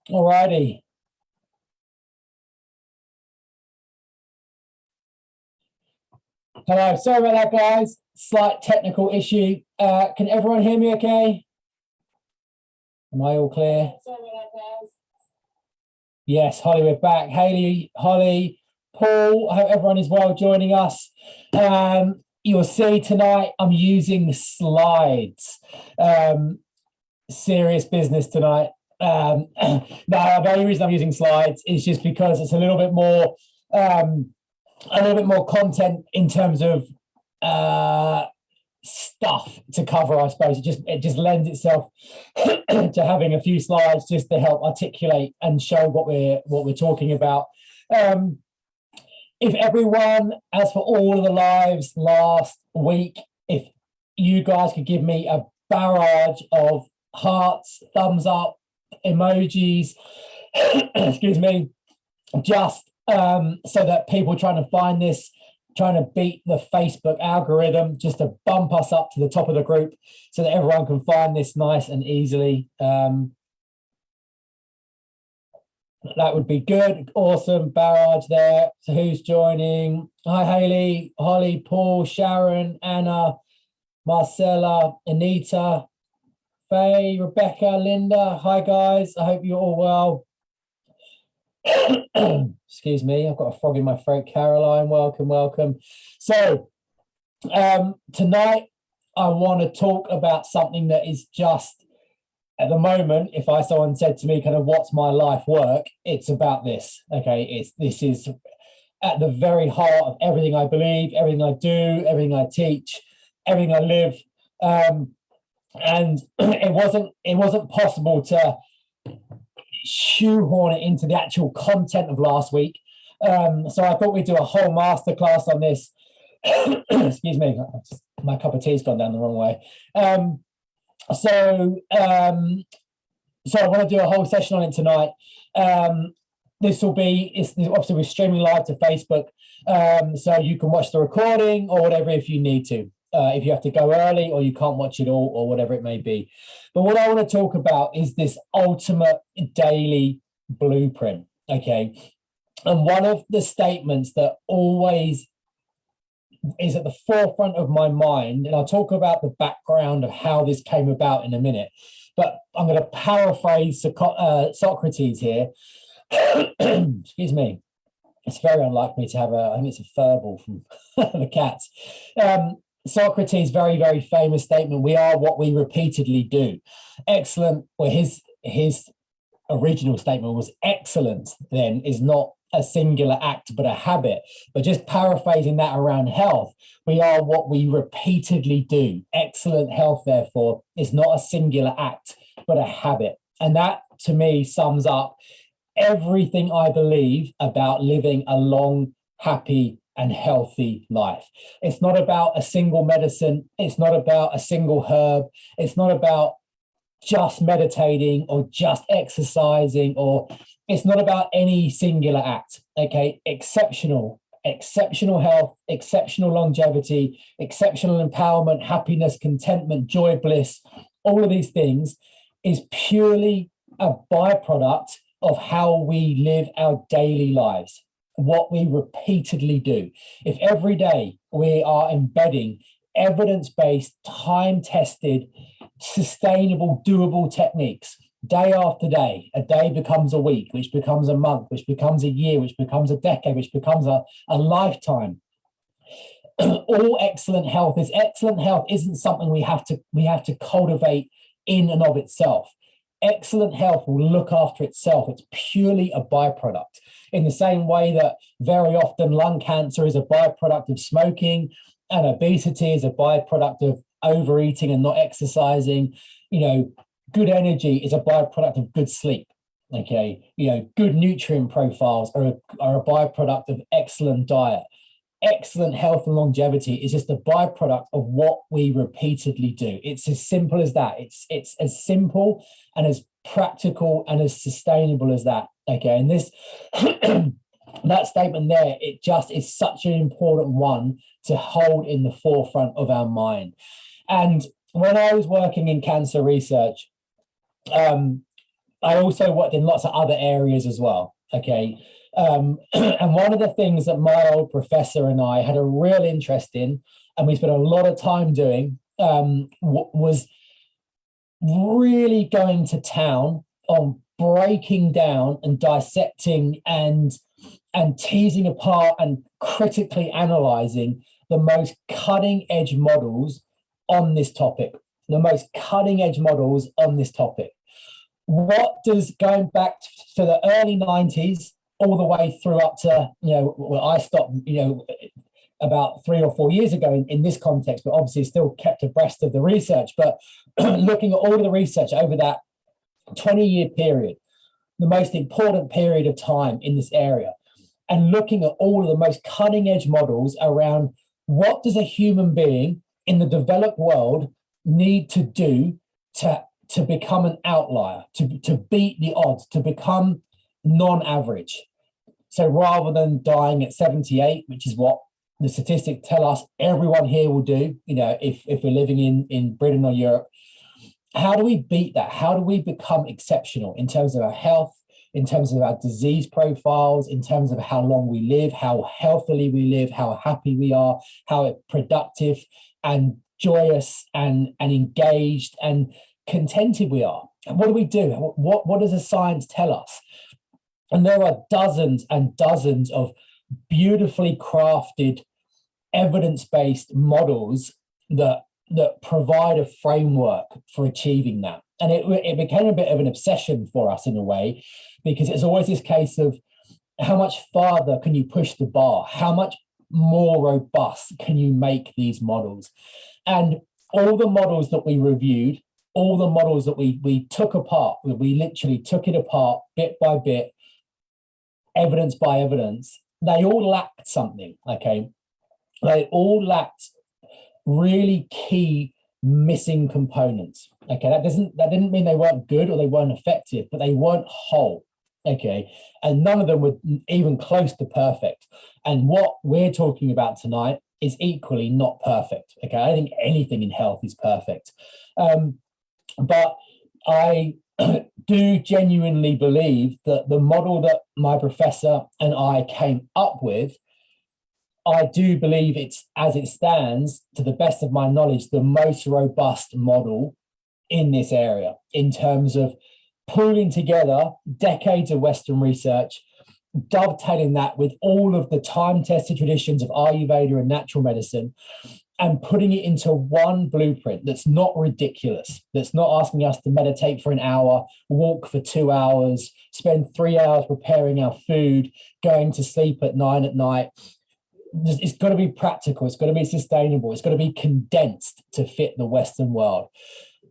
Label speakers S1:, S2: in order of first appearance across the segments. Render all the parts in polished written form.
S1: Alrighty. Hello, sorry about that, guys. Slight technical issue. Can everyone hear me okay? Am I all clear? Sorry about that, guys. Yes, Holly, we're back. Hayley, Holly, Paul, I hope everyone is well joining us. You'll see tonight I'm using slides. Serious business tonight. No, the only reason I'm using slides is just because it's a little bit more content in terms of stuff to cover, I suppose. It just lends itself to having a few slides just to help articulate and show what we're talking about. If everyone, as for all of the lives last week, if you guys could give me a barrage of hearts, thumbs up, emojis, excuse me, just so that people trying to find this, trying to beat the Facebook algorithm, just to bump us up to the top of the group so that everyone can find this nice and easily. That would be good. Awesome barrage there. So who's joining? Hi, Hayley, Holly, Paul, Sharon, Anna, Marcella, Anita, Faye, Rebecca, Linda. Hi, guys. I hope you're all well. Excuse me, I've got a frog in my throat. Caroline, welcome. So tonight I want to talk about something that is just, at the moment, if someone said to me kind of what's my life work, it's about this. Okay, this is at the very heart of everything I believe, everything I do, everything I teach, everything I live. And it wasn't possible to shoehorn it into the actual content of last week. So I thought we'd do a whole masterclass on this. Excuse me, my cup of tea's gone down the wrong way. So I want to do a whole session on it tonight. This will be, obviously we're streaming live to Facebook, so you can watch the recording or whatever if you need to. If you have to go early or you can't watch it all or whatever it may be. But what I want to talk about is this ultimate daily blueprint, okay? And one of the statements that always is at the forefront of my mind, and I'll talk about the background of how this came about in a minute, but I'm going to paraphrase Socrates here. Excuse me. It's very unlike me to have I think it's a furball from the cats. Socrates' very, very famous statement, we are what we repeatedly do. Excellent. Well, his original statement was excellence then is not a singular act, but a habit. But just paraphrasing that around health, we are what we repeatedly do. Excellent health, therefore, is not a singular act, but a habit. And that, to me, sums up everything I believe about living a long, happy, and healthy life. It's not about a single medicine. It's not about a single herb. It's not about just meditating or just exercising, or it's not about any singular act. Okay, exceptional health, exceptional longevity, exceptional empowerment, happiness, contentment, joy, bliss, all of these things is purely a byproduct of how we live our daily lives. What we repeatedly do. If every day we are embedding evidence-based, time-tested, sustainable, doable techniques, day after day, a day becomes a week, which becomes a month, which becomes a year, which becomes a decade, which becomes a lifetime. All excellent health isn't something we have to cultivate in and of itself. Excellent health will look after itself. It's purely a byproduct. In the same way that very often lung cancer is a byproduct of smoking and obesity is a byproduct of overeating and not exercising, good energy is a byproduct of good sleep. Okay, good nutrient profiles are a byproduct of excellent diet. Excellent health and longevity is just a byproduct of what we repeatedly do. It's as simple as that. It's as simple and as practical and as sustainable as that. Okay, and this that statement there, it just is such an important one to hold in the forefront of our mind. And when I was working in cancer research, I also worked in lots of other areas as well. Okay. And one of the things that my old professor and I had a real interest in, and we spent a lot of time doing, was really going to town on breaking down and dissecting and teasing apart and critically analyzing the most cutting edge models on this topic. The most cutting edge models on this topic. What does, going back to the early 90s all the way through up to, well, I stopped, about 3 or 4 years ago in this context, but obviously still kept abreast of the research. But looking at all of the research over that 20-year period, the most important period of time in this area, and looking at all of the most cutting edge models around what does a human being in the developed world need to do to become an outlier, to beat the odds, to become non-average. So rather than dying at 78, which is what the statistics tell us everyone here will do, if we're living in Britain or Europe, how do we beat that? How do we become exceptional in terms of our health, in terms of our disease profiles, in terms of how long we live, how healthily we live, how happy we are, how productive and joyous and engaged and contented we are? And what do we do? What does the science tell us? And there are dozens and dozens of beautifully crafted, evidence-based models that provide a framework for achieving that. And it became a bit of an obsession for us in a way, because it's always this case of how much farther can you push the bar? How much more robust can you make these models? And all the models that we reviewed, all the models that we took apart, we literally took it apart bit by bit, evidence by evidence, they all lacked something, okay? They all lacked really key missing components, okay? That didn't mean they weren't good or they weren't effective, but they weren't whole, okay? And none of them were even close to perfect. And what we're talking about tonight is equally not perfect, okay? I don't think anything in health is perfect. But I do genuinely believe that the model that my professor and I came up with, I do believe it's, as it stands, to the best of my knowledge, the most robust model in this area in terms of pulling together decades of Western research, dovetailing that with all of the time-tested traditions of Ayurveda and natural medicine, and putting it into one blueprint that's not ridiculous, that's not asking us to meditate for an hour, walk for 2 hours, spend 3 hours preparing our food, going to sleep at 9 at night. It's got to be practical, it's got to be sustainable, it's got to be condensed to fit the Western world.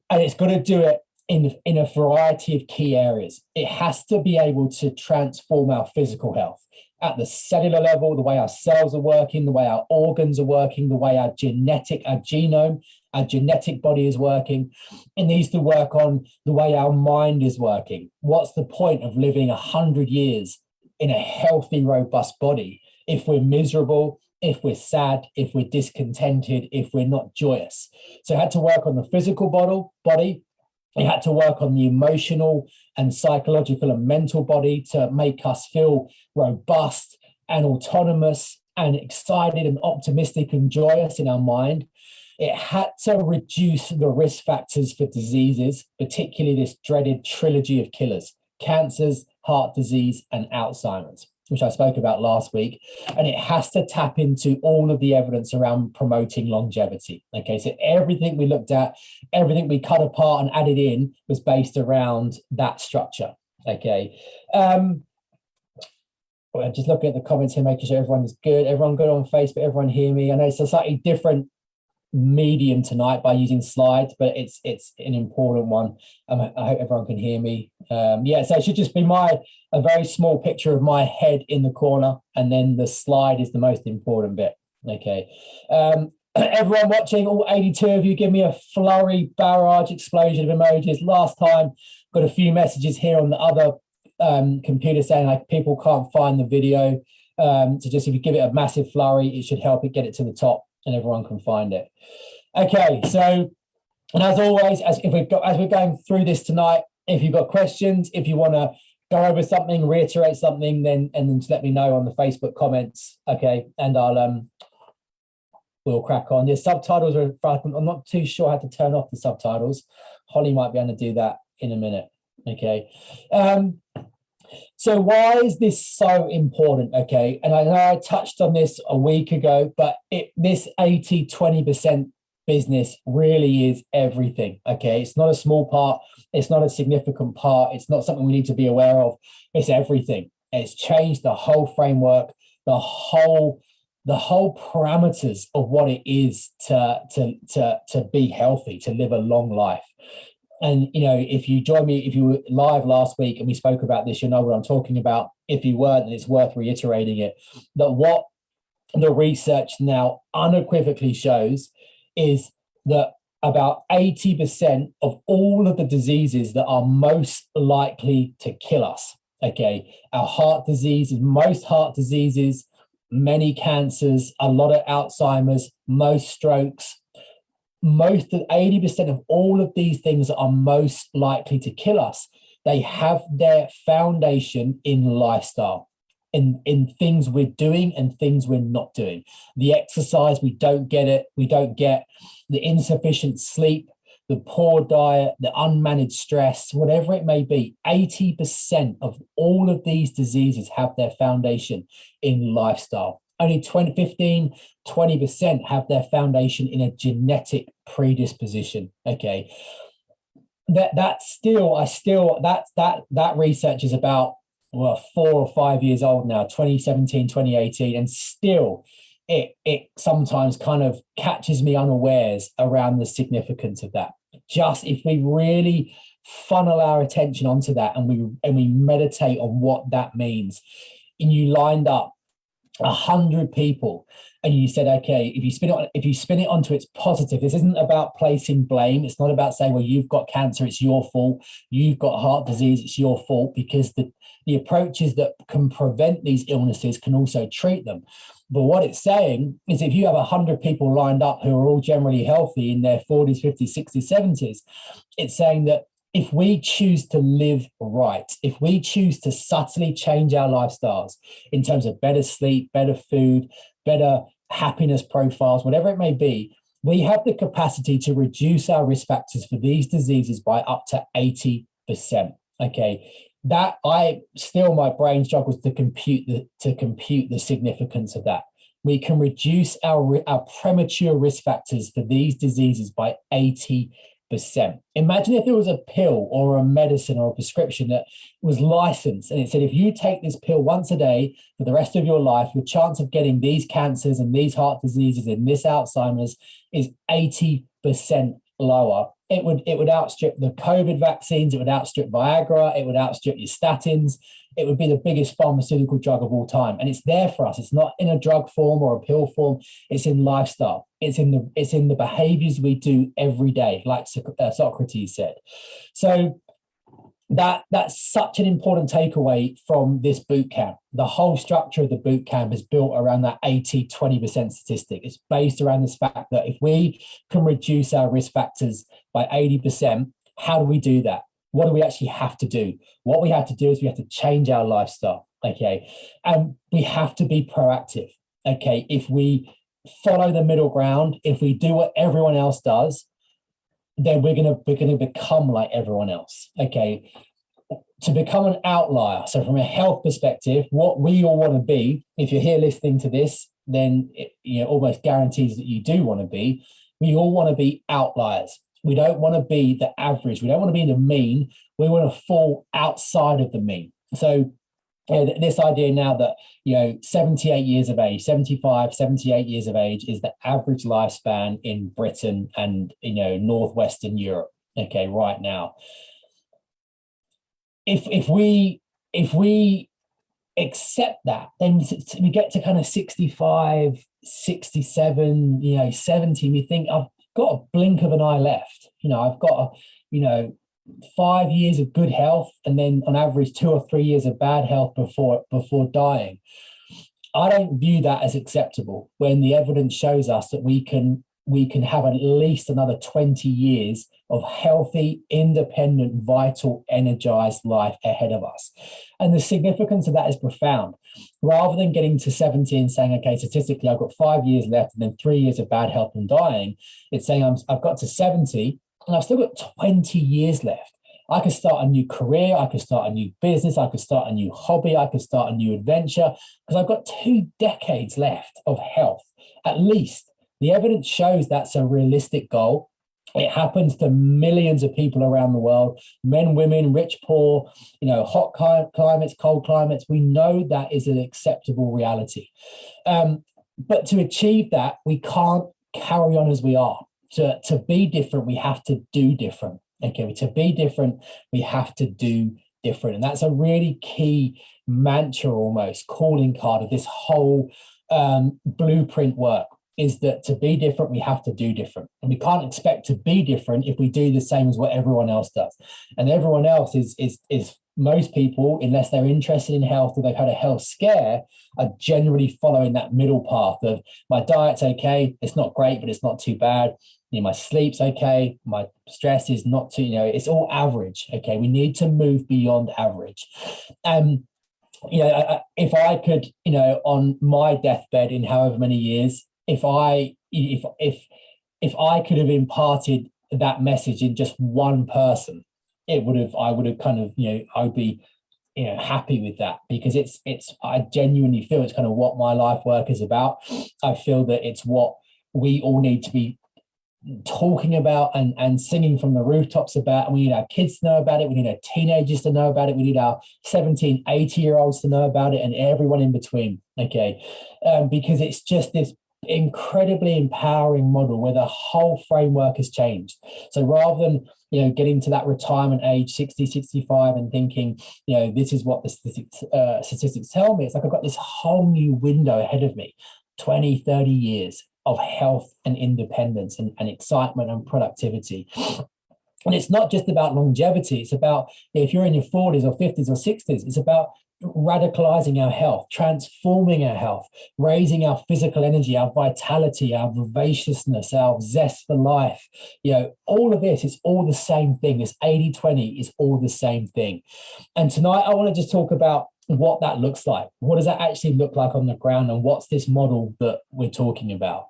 S1: And it's got to do it in a variety of key areas. It has to be able to transform our physical health at the cellular level, the way our cells are working, the way our organs are working, the way our genome, our genetic body is working. It needs to work on the way our mind is working. What's the point of living 100 years in a healthy, robust body if we're miserable, if we're sad, if we're discontented, if we're not joyous? So I had to work on the physical body. It had to work on the emotional and psychological and mental body to make us feel robust and autonomous and excited and optimistic and joyous in our mind. It had to reduce the risk factors for diseases, particularly this dreaded trilogy of killers: cancers, heart disease, and Alzheimer's, which I spoke about last week. And it has to tap into all of the evidence around promoting longevity. Okay, so everything we looked at, everything we cut apart and added in was based around that structure. Okay. I'm just looking at the comments here, making sure everyone's good. Everyone good on Facebook? Everyone hear me? I know it's a slightly different medium tonight by using slides, but it's an important one. I hope everyone can hear me. Yeah, so it should just be a very small picture of my head in the corner, and then the slide is the most important bit. Okay. Everyone watching, all 82 of you, give me a flurry, barrage, explosion of emojis. Last time, got a few messages here on the other computer saying like people can't find the video. So just if you give it a massive flurry, it should help it get it to the top and everyone can find it. Okay, so, and as always, as we're going through this tonight, If you've got questions, if you want to go over something, reiterate something, then just let me know on the Facebook comments. Okay, and we'll crack on. The subtitles are. I'm not too sure how to turn off the subtitles. Holly might be able to do that in a minute. Okay. So why is this so important? Okay, and I know I touched on this a week ago, but this 80-20% business really is everything. Okay, it's not a small part, it's not a significant part, it's not something we need to be aware of. It's everything. It's changed the whole framework, the whole parameters of what it is to be healthy, to live a long life. And, you know, if you join me, if you were live last week and we spoke about this, you know what I'm talking about. If you weren't, then it's worth reiterating it, that what the research now unequivocally shows is that about 80% of all of the diseases that are most likely to kill us, okay, our heart diseases, most heart diseases, many cancers, a lot of Alzheimer's, most strokes, most of 80% of all of these things that are most likely to kill us, they have their foundation in lifestyle, in things we're doing and things we're not doing. The exercise, we don't get the insufficient sleep, the poor diet, the unmanaged stress, whatever it may be. 80% of all of these diseases have their foundation in lifestyle. Only 20% have their foundation in a genetic predisposition. Okay, that research is about 4 or 5 years old now, 2017, 2018, and still it sometimes kind of catches me unawares around the significance of that. Just if we really funnel our attention onto that and we meditate on what that means, and you lined up 100 people and you said, okay, if you spin it onto its positive, this isn't about placing blame. It's not about saying, well, you've got cancer, it's your fault. You've got heart disease, it's your fault, because the approaches that can prevent these illnesses can also treat them. But what it's saying is, if you have 100 people lined up who are all generally healthy in their 40s, 50s, 60s, 70s, it's saying that if we choose to live right, if we choose to subtly change our lifestyles in terms of better sleep, better food, better happiness profiles, whatever it may be, we have the capacity to reduce our risk factors for these diseases by up to 80%. Okay, my brain struggles to compute the significance of that. We can reduce our premature risk factors for these diseases by 80%. Imagine if there was a pill or a medicine or a prescription that was licensed and it said, if you take this pill once a day for the rest of your life, your chance of getting these cancers and these heart diseases and this Alzheimer's is 80% lower. It would outstrip the COVID vaccines, it would outstrip Viagra, it would outstrip your statins. It would be the biggest pharmaceutical drug of all time. And it's there for us. It's not in a drug form or a pill form. It's in lifestyle. It's in the behaviors we do every day, like Socrates said. So that's such an important takeaway from this boot camp. The whole structure of the boot camp is built around that 80-20% statistic. It's based around this fact that if we can reduce our risk factors by 80%, how do we do that? What do we actually have to do? What we have to do is we have to change our lifestyle, okay? And we have to be proactive, okay? If we follow the middle ground, if we do what everyone else does, then we're gonna become like everyone else, okay? To become an outlier. So from a health perspective, what we all want to be, if you're here listening to this, then it almost guarantees that you do want to be. We all want to be outliers. We don't want to be the average. We don't want to be the mean. We want to fall outside of the mean. So this idea now that 78 years of age, 75, 78 years of age is the average lifespan in Britain and northwestern Europe, okay, right now. If we accept that, then we get to kind of 65, 67, 70, we think, I've got a blink of an eye left. I've got 5 years of good health, and then on average 2 or 3 years of bad health before dying. I don't view that as acceptable when the evidence shows us that we can we can have at least another 20 years of healthy, independent, vital, energized life ahead of us. And the significance of that is profound. Rather than getting to 70 and saying, okay, statistically, I've got 5 years left and then 3 years of bad health and dying, it's saying I've got to 70 and I've still got 20 years left. I could start a new career, I could start a new business, I could start a new hobby, I could start a new adventure, because I've got 2 decades left of health, at least. The evidence shows that's a realistic goal. It happens to millions of people around the world, men, women, rich, poor, hot climates, cold climates. We know that is an acceptable reality. But to achieve that, we can't carry on as we are. To be different, we have to do different. Okay, to be different, we have to do different. And that's a really key mantra, almost calling card of this whole blueprint work, is that to be different, we have to do different. And we can't expect to be different if we do the same as what everyone else does. And everyone else is most people, unless they're interested in health or they've had a health scare, are generally following that middle path of my diet's okay, it's not great, but it's not too bad. My sleep's okay, my stress is not too, it's all average. Okay, we need to move beyond average. If I could, on my deathbed in however many years, if I could have imparted that message in just one person, I would have kind of, I would be, happy with that, because I genuinely feel it's kind of what my life work is about. I feel that it's what we all need to be talking about and singing from the rooftops about, and we need our kids to know about it, we need our teenagers to know about it, we need our 17, 80-year-olds to know about it, and everyone in between. Okay, because it's just this incredibly empowering model where the whole framework has changed. So rather than getting to that retirement age 60, 65 and thinking this is what the statistics tell me, it's like I've got this whole new window ahead of me, 20, 30 years of health and independence and excitement and productivity. And it's not just about longevity. It's about, if you're in your 40s or 50s or 60s, it's about radicalizing our health, transforming our health, raising our physical energy, our vitality, our vivaciousness, our zest for life. All of this is all the same thing. This 80-20 is all the same thing. And tonight I want to just talk about what that looks like. What does that actually look like on the ground, and what's this model that we're talking about?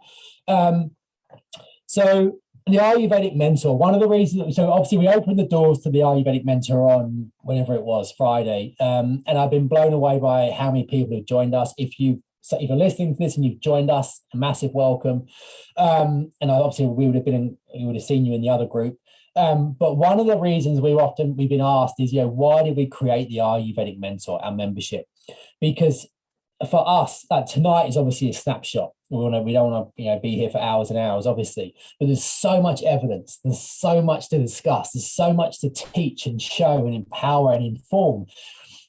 S1: So the Ayurvedic Mentor, one of the reasons, so obviously we opened the doors to the Ayurvedic Mentor on whenever it was, Friday, and I've been blown away by how many people have joined us. If you're listening to this and you've joined us, a massive welcome. And obviously we would have seen you in the other group. But one of the reasons we've been asked is, why did we create the Ayurvedic Mentor, our membership? Because for us, tonight is obviously a snapshot. We don't want to be here for hours and hours, obviously. But there's so much evidence. There's so much to discuss. There's so much to teach and show and empower and inform.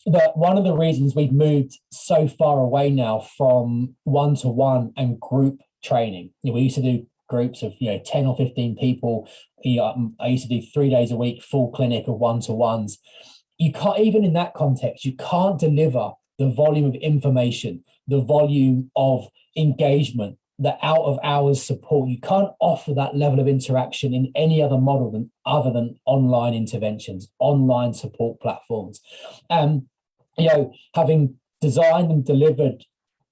S1: That one of the reasons we've moved so far away now from one-to-one and group training. We used to do groups of 10 or 15 people. I used to do 3 days a week, full clinic of one-to-ones. You can't, even in that context, you can't deliver the volume of information, the volume of engagement, the out of hours support. You can't offer that level of interaction in any other model other than online interventions, online support platforms. Having designed and delivered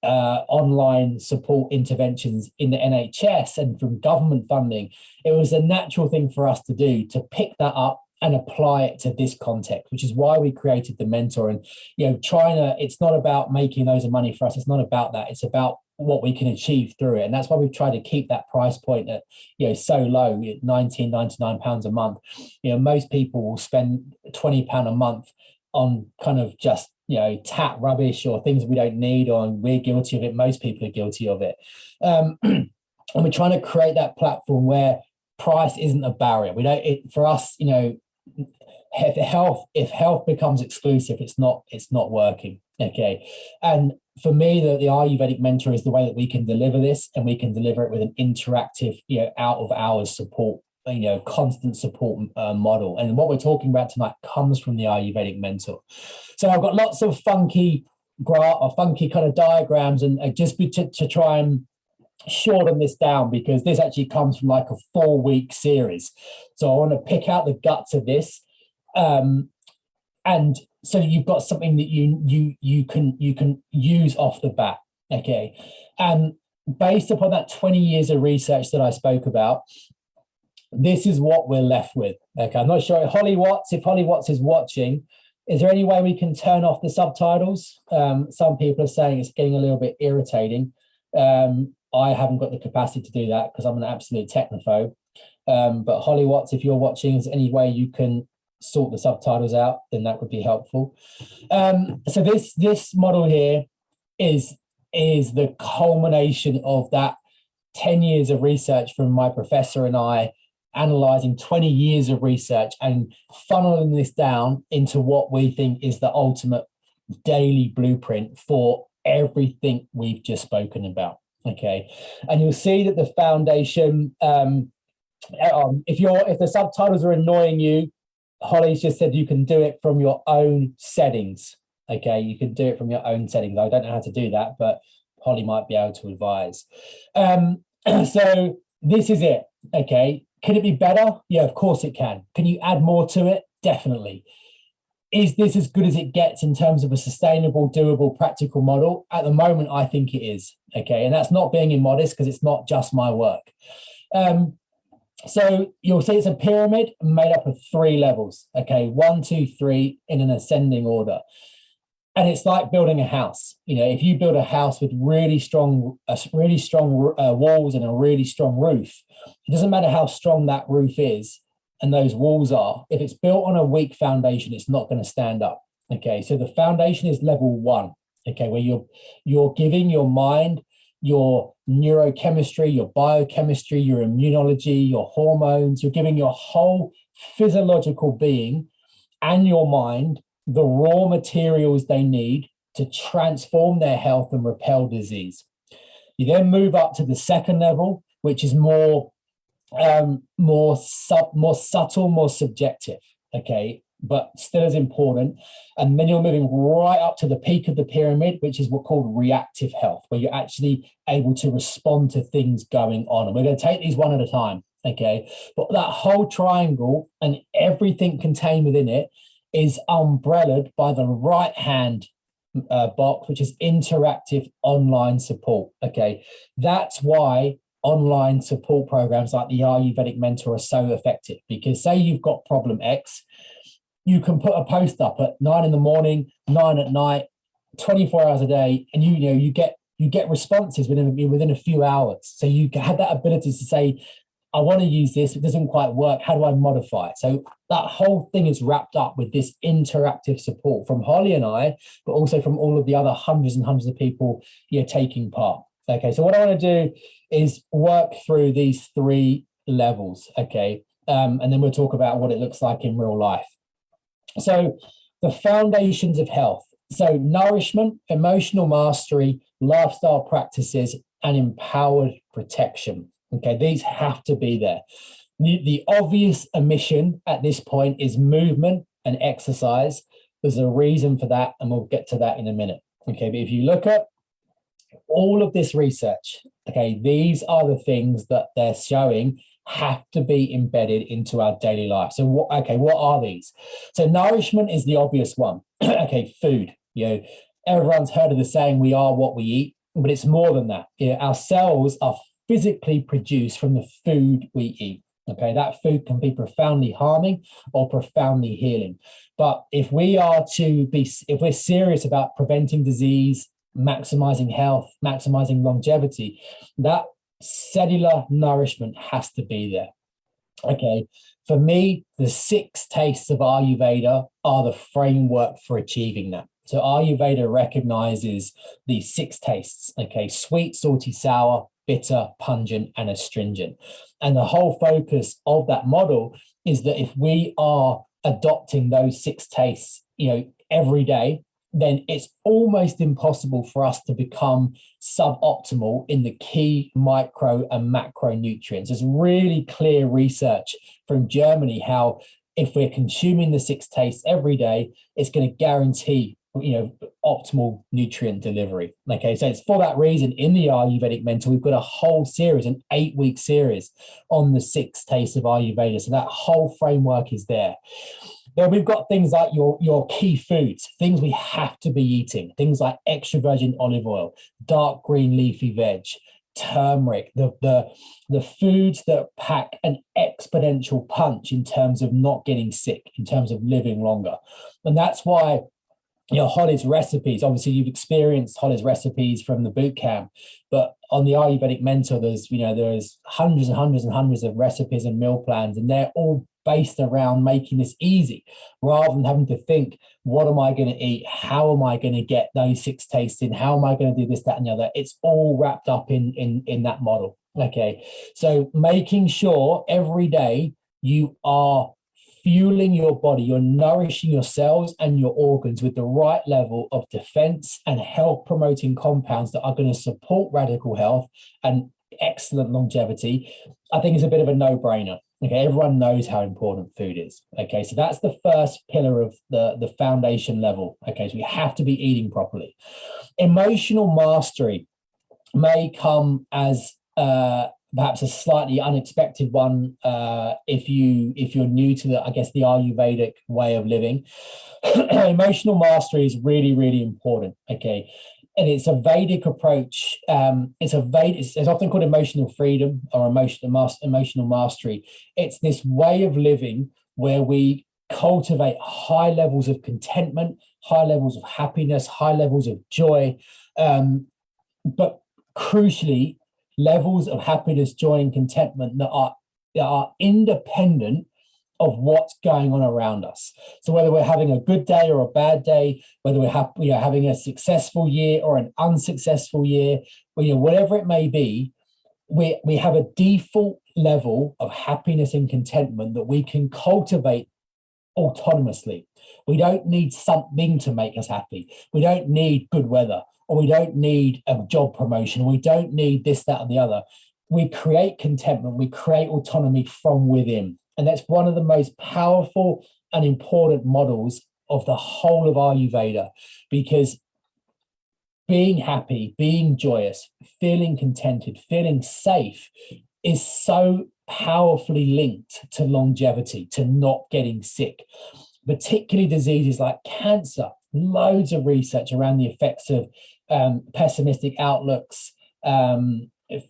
S1: online support interventions in the NHS and from government funding, it was a natural thing for us to do, to pick that up and apply it to this context, which is why we created the Mentor. And it's not about making loads of money for us. It's not about that. It's about what we can achieve through it. And that's why we've tried to keep that price point at so low, £19.99 a month. Most people will spend £20 a month on kind of just tap rubbish or things we don't need, or we're guilty of it. Most people are guilty of it. And we're trying to create that platform where price isn't a barrier. For us, if health becomes exclusive, it's not working. Okay. And for me, the Ayurvedic Mentor is the way that we can deliver this, and we can deliver it with an interactive, out of hours support, constant support model. And what we're talking about tonight comes from the Ayurvedic Mentor. So I've got lots of funky kind of diagrams, and just to try and shorten this down because this actually comes from like a 4-week series. So I want to pick out the guts of this, and so you've got something that you can use off the bat. Okay, and based upon that 20 years of research that I spoke about, this is what we're left with. Okay, I'm not sure if Holly Watts is watching, is there any way we can turn off the subtitles? Some people are saying it's getting a little bit irritating. I haven't got the capacity to do that because I'm an absolute technophobe. But Holly Watts, if you're watching, is there any way you can sort the subtitles out? Then that would be helpful. So this model here is the culmination of that 10 years of research from my professor and I, analyzing 20 years of research and funneling this down into what we think is the ultimate daily blueprint for everything we've just spoken about. Okay, and you'll see that the foundation, if the subtitles are annoying you, Holly's just said you can do it from your own settings. Okay, you can do it from your own settings. I don't know how to do that, but Holly might be able to advise. So this is it. Okay, can it be better? Yeah, of course it can. Can you add more to it? Definitely. Is this as good as it gets in terms of a sustainable, doable, practical model? At the moment, I think it is. Okay, and that's not being immodest because it's not just my work. So you'll see it's a pyramid made up of 3 levels. Okay, 1, 2, 3 in an ascending order. And it's like building a house. You know, if you build a house with really strong walls and a really strong roof, it doesn't matter how strong that roof is and those walls are. If it's built on a weak foundation, it's not going to stand up. Okay, so the foundation is level 1. Okay, where you're giving your mind, your neurochemistry, your biochemistry, your immunology, your hormones. You're giving your whole physiological being and your mind the raw materials they need to transform their health and repel disease. You then move up to the second level, which is more subtle, more subjective, okay, but still as important. And then you're moving right up to the peak of the pyramid, which is what's called reactive health, where you're actually able to respond to things going on. And we're going to take these one at a time, okay? But that whole triangle and everything contained within it is umbrellaed by the right-hand box, which is interactive online support, okay? That's why online support programs like the Ayurvedic Mentor are so effective, because say you've got problem X, you can put a post up at 9 in the morning, 9 at night, 24 hours a day, and you get responses within a few hours. So you have that ability to say, I want to use this, it doesn't quite work, how do I modify it? So that whole thing is wrapped up with this interactive support from Holly and I, but also from all of the other hundreds and hundreds of people taking part. Okay, so what I want to do is work through these 3 levels, okay? And then we'll talk about what it looks like in real life. So the foundations of health. So nourishment, emotional mastery, lifestyle practices, and empowered protection. Okay, these have to be there. The obvious omission at this point is movement and exercise. There's a reason for that, and we'll get to that in a minute. Okay, but if you look at all of this research, okay, these are the things that they're showing have to be embedded into our daily life. So what are these? So nourishment is the obvious one. Okay, food. Everyone's heard of the saying, we are what we eat, but it's more than that. Our cells are physically produced from the food we eat. Okay, that food can be profoundly harming or profoundly healing. But if we're serious about preventing disease, maximizing health, maximizing longevity, that cellular nourishment has to be there. Okay, for me, the 6 tastes of Ayurveda are the framework for achieving that. So Ayurveda recognizes these 6 tastes, okay, sweet, salty, sour, bitter, pungent, and astringent. And the whole focus of that model is that if we are adopting those 6 tastes, every day, then it's almost impossible for us to become suboptimal in the key micro and macronutrients. There's really clear research from Germany how if we're consuming the 6 tastes every day, it's going to guarantee optimal nutrient delivery. Okay, so it's for that reason in the Ayurvedic Mentor we've got a whole series, an 8-week series on the 6 tastes of Ayurveda. So that whole framework is there. Then we've got things like your key foods, things we have to be eating, things like extra virgin olive oil, dark green leafy veg, turmeric, the foods that pack an exponential punch in terms of not getting sick, in terms of living longer. And that's why Holly's recipes, obviously you've experienced Holly's recipes from the boot camp, but on the Ayurvedic Mentor, there's hundreds and hundreds and hundreds of recipes and meal plans, and they're all based around making this easy, rather than having to think, what am I going to eat? How am I going to get those 6 tastes in? How am I going to do this, that, and the other? It's all wrapped up in that model. Okay, so making sure every day you are fueling your body, you're nourishing your cells and your organs with the right level of defense and health promoting compounds that are going to support radical health and excellent longevity, I think is a bit of a no-brainer. Okay, everyone knows how important food is. Okay, so that's the first pillar of the foundation level. Okay, so we have to be eating properly. Emotional mastery may come as perhaps a slightly unexpected one if you're new to the Ayurvedic way of living. Emotional mastery is really, really important. Okay, and it's a Vedic approach. It's often called emotional freedom or emotional mastery. It's this way of living where we cultivate high levels of contentment, high levels of happiness, high levels of joy, but crucially, levels of happiness, joy, and contentment that are independent of what's going on around us. So whether we're having a good day or a bad day, whether we're having a successful year or an unsuccessful year, whatever it may be, we have a default level of happiness and contentment that we can cultivate autonomously. We don't need something to make us happy. We don't need good weather, or we don't need a job promotion. We don't need this, that, and the other. We create contentment. We create autonomy from within. And that's one of the most powerful and important models of the whole of Ayurveda, because being happy, being joyous, feeling contented, feeling safe is so powerfully linked to longevity, to not getting sick, particularly diseases like cancer. Loads of research around the effects of pessimistic outlooks,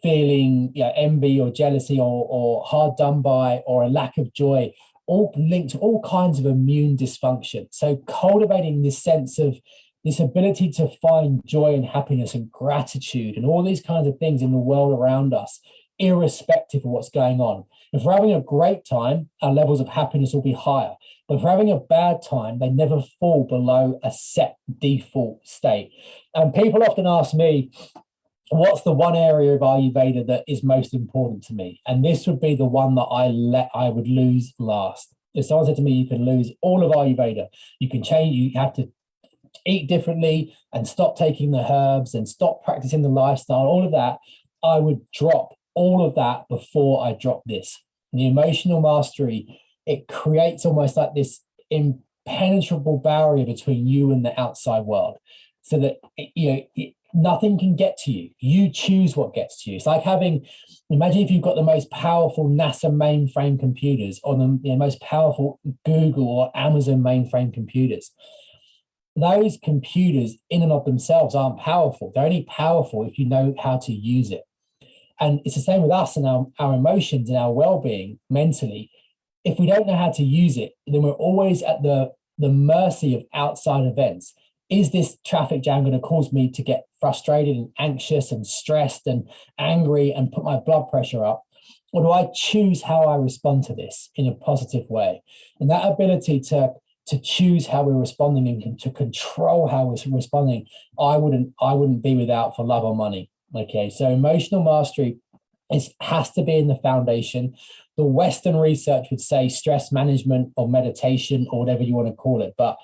S1: feeling envy or jealousy or hard done by or a lack of joy, all linked to all kinds of immune dysfunction. So cultivating this sense of this ability to find joy and happiness and gratitude and all these kinds of things in the world around us, irrespective of what's going on. If we're having a great time, our levels of happiness will be higher. But if we're having a bad time, they never fall below a set default state. And people often ask me, what's the one area of Ayurveda that is most important to me? And this would be the one that I would lose last. If someone said to me, you can lose all of Ayurveda, you can change, you have to eat differently and stop taking the herbs and stop practicing the lifestyle, all of that, I would drop all of that before I drop this. And the emotional mastery, it creates almost like this impenetrable barrier between you and the outside world, so that nothing can get to you. You choose what gets to you. It's like imagine if you've got the most powerful NASA mainframe computers or the most powerful Google or Amazon mainframe computers. Those computers in and of themselves aren't powerful. They're only powerful if you know how to use it. And it's the same with us and our emotions and our well-being mentally. If we don't know how to use it, then we're always at the mercy of outside events. Is this traffic jam going to cause me to get frustrated and anxious and stressed and angry and put my blood pressure up? Or do I choose how I respond to this in a positive way? And that ability to choose how we're responding and to control how we're responding, I wouldn't be without for love or money. Okay, so emotional mastery has to be in the foundation. The Western research would say stress management or meditation or whatever you want to call it, but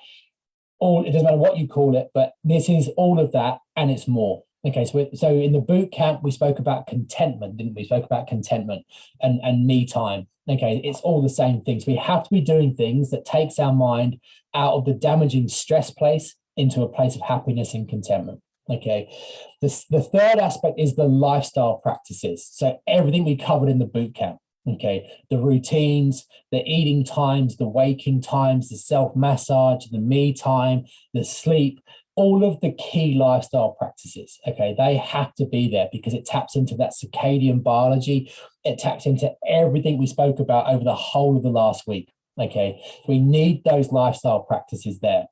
S1: it doesn't matter what you call it, but this is all of that and it's more. Okay, so in the boot camp, we spoke about contentment, didn't we? We spoke about contentment and me time. Okay, it's all the same things. We have to be doing things that takes our mind out of the damaging stress place into a place of happiness and contentment. Okay. The third aspect is the lifestyle practices. So everything we covered in the boot camp. Okay. The routines, the eating times, the waking times, the self-massage, the me time, the sleep, all of the key lifestyle practices. Okay. They have to be there because it taps into that circadian biology. It taps into everything we spoke about over the whole of the last week. Okay. We need those lifestyle practices there.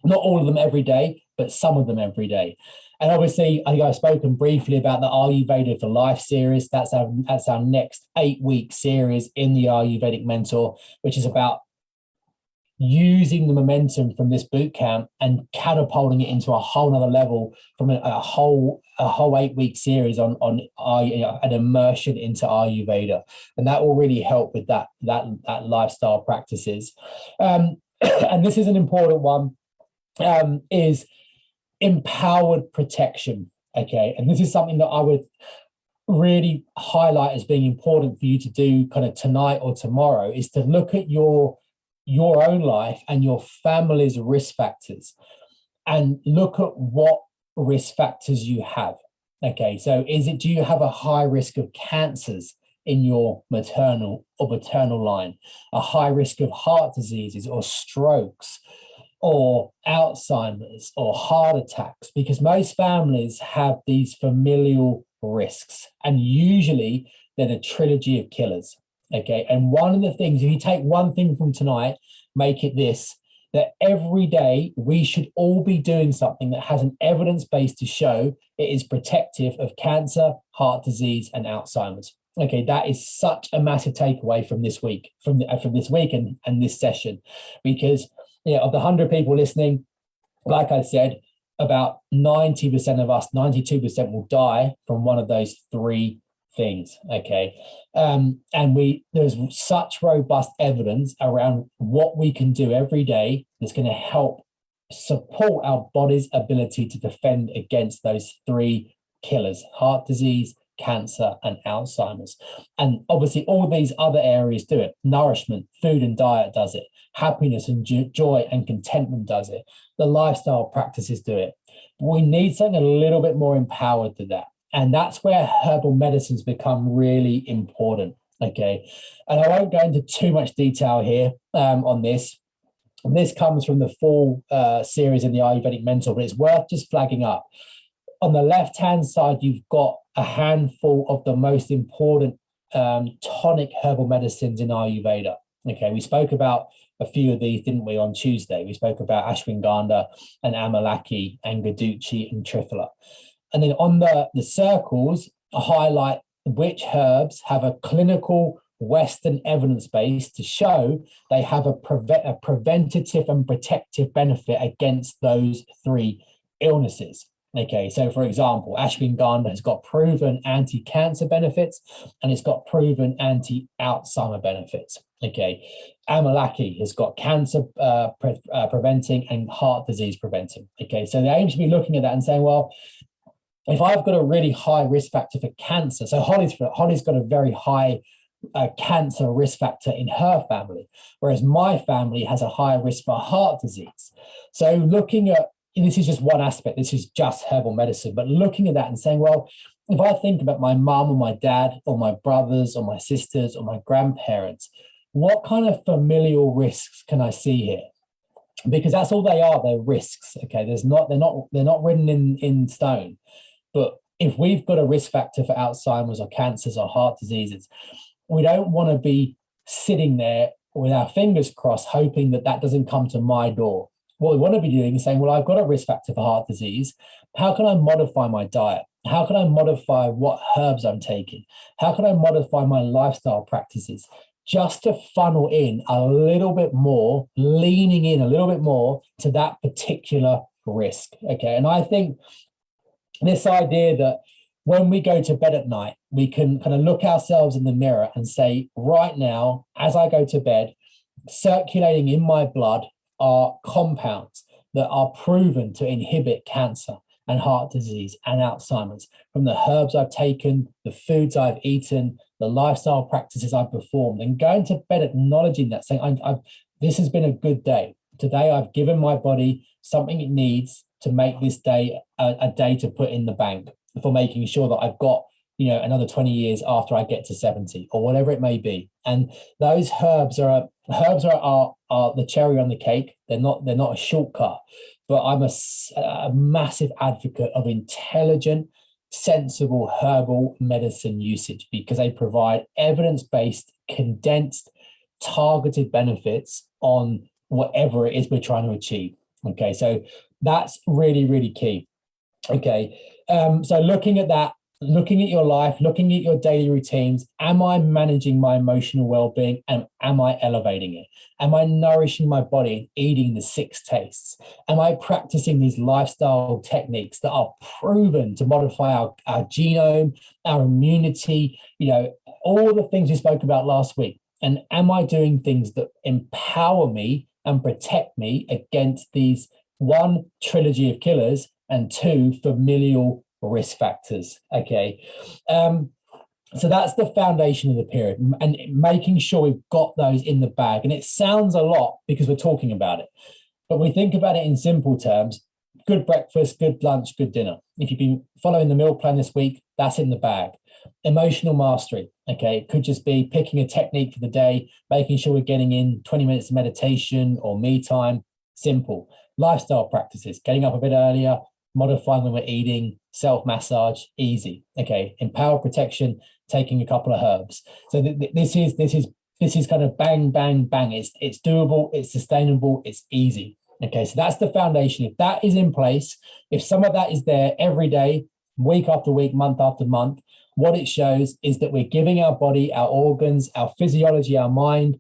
S1: Not all of them every day, but some of them every day. And obviously, I think I've spoken briefly about the Ayurveda for Life series. That's our next 8-week series in the Ayurvedic Mentor, which is about using the momentum from this boot camp and catapulting it into a whole nother level from a whole 8-week series on an immersion into Ayurveda. And that will really help with that lifestyle practices. And this is an important one. Is empowered protection. Okay. And this is something that I would really highlight as being important for you to do kind of tonight or tomorrow, is to look at your own life and your family's risk factors and look at what risk factors you have. Okay. So do you have a high risk of cancers in your maternal or paternal line, a high risk of heart diseases or strokes, or Alzheimer's or heart attacks? Because most families have these familial risks, and usually they're the trilogy of killers. Okay. And one of the things, if you take one thing from tonight, make it this, that every day we should all be doing something that has an evidence base to show it is protective of cancer, heart disease, and Alzheimer's. Okay, that is such a massive takeaway from this week, from this week and this session, because of the 100 people listening, like I said, about 90% of us, 92% will die from one of those three things. Okay. And there's such robust evidence around what we can do every day that's going to help support our body's ability to defend against those three killers: heart disease, cancer, and Alzheimer's. And obviously all these other areas do it. Nourishment, food and diet does it. Happiness and joy and contentment does it. The lifestyle practices do it. But we need something a little bit more empowered to that. And that's where herbal medicines become really important. Okay. And I won't go into too much detail here on this. And this comes from the full series in the Ayurvedic Mentor, but it's worth just flagging up. On the left-hand side, you've got a handful of the most important tonic herbal medicines in Ayurveda. Okay, we spoke about a few of these, didn't we, on Tuesday? We spoke about ashwagandha and amalaki and gaduchi and triphala. And then on the circles, I highlight which herbs have a clinical Western evidence base to show they have a preventative and protective benefit against those three illnesses. Okay, so for example, ashwagandha has got proven anti-cancer benefits and it's got proven anti-Alzheimer benefits. Okay, amalaki has got cancer preventing and heart disease preventing. Okay, so the aim should be looking at that and saying, well, if I've got a really high risk factor for cancer, so Holly's got a very high cancer risk factor in her family, whereas my family has a higher risk for heart disease. So looking at, and this is just one aspect, this is just herbal medicine, but looking at that and saying, well, if I think about my mum or my dad or my brothers or my sisters or my grandparents, what kind of familial risks can I see here? Because that's all they are, they're risks. Okay, they're not written in stone. But if we've got a risk factor for Alzheimer's or cancers or heart diseases, we don't want to be sitting there with our fingers crossed, hoping that that doesn't come to my door. What we want to be doing is saying, well, I've got a risk factor for heart disease. How can I modify my diet? How can I modify what herbs I'm taking? How can I modify my lifestyle practices just to funnel in a little bit more, leaning in a little bit more to that particular risk? Okay. And I think this idea that when we go to bed at night, we can kind of look ourselves in the mirror and say, right now, as I go to bed, circulating in my blood are compounds that are proven to inhibit cancer and heart disease and Alzheimer's from the herbs I've taken, the foods I've eaten, the lifestyle practices I've performed, and going to bed acknowledging that, saying, this has been a good day. Today, I've given my body something it needs to make this day a day to put in the bank for making sure that I've got, another 20 years after I get to 70 or whatever it may be. And those herbs are the cherry on the cake. They're not a shortcut, but I'm a massive advocate of intelligent, sensible herbal medicine usage because they provide evidence-based, condensed, targeted benefits on whatever it is we're trying to achieve. Okay, so that's really, really key. Okay, so looking at that, looking at your life, looking at your daily routines, am I managing my emotional well-being and am I elevating it? Am I nourishing my body, eating the 6 tastes? Am I practicing these lifestyle techniques that are proven to modify our genome, our immunity, all the things we spoke about last week? And am I doing things that empower me and protect me against these 1, trilogy of killers, and 2, familial risk factors? Okay. So that's the foundation of the period, and making sure we've got those in the bag. And it sounds a lot because we're talking about it, but we think about it in simple terms: good breakfast, good lunch, good dinner. If you've been following the meal plan this week, that's in the bag. Emotional mastery. Okay. It could just be picking a technique for the day, making sure we're getting in 20 minutes of meditation or me time. Simple. Lifestyle practices, getting up a bit earlier, modifying when we're eating, self-massage, easy. Okay. Empower protection, taking a couple of herbs. So this is kind of bang, bang, bang. It's doable, it's sustainable, it's easy. Okay. So that's the foundation. If that is in place, if some of that is there every day, week after week, month after month, what it shows is that we're giving our body, our organs, our physiology, our mind,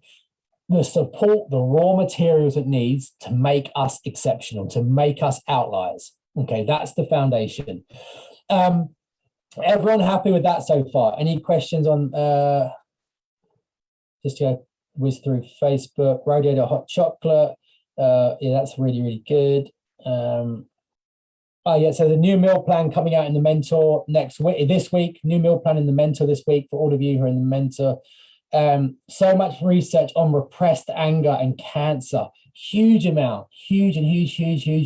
S1: the support, the raw materials it needs to make us exceptional, to make us outliers. Okay, that's the foundation. Everyone happy with that so far? Any questions on, just to whiz through Facebook, Radiator Hot Chocolate. Yeah, that's really, really good. Oh yeah, so the new meal plan coming out in the Mentor this week, new meal plan in the Mentor this week for all of you who are in the Mentor. So much research on repressed anger and cancer, huge amount, huge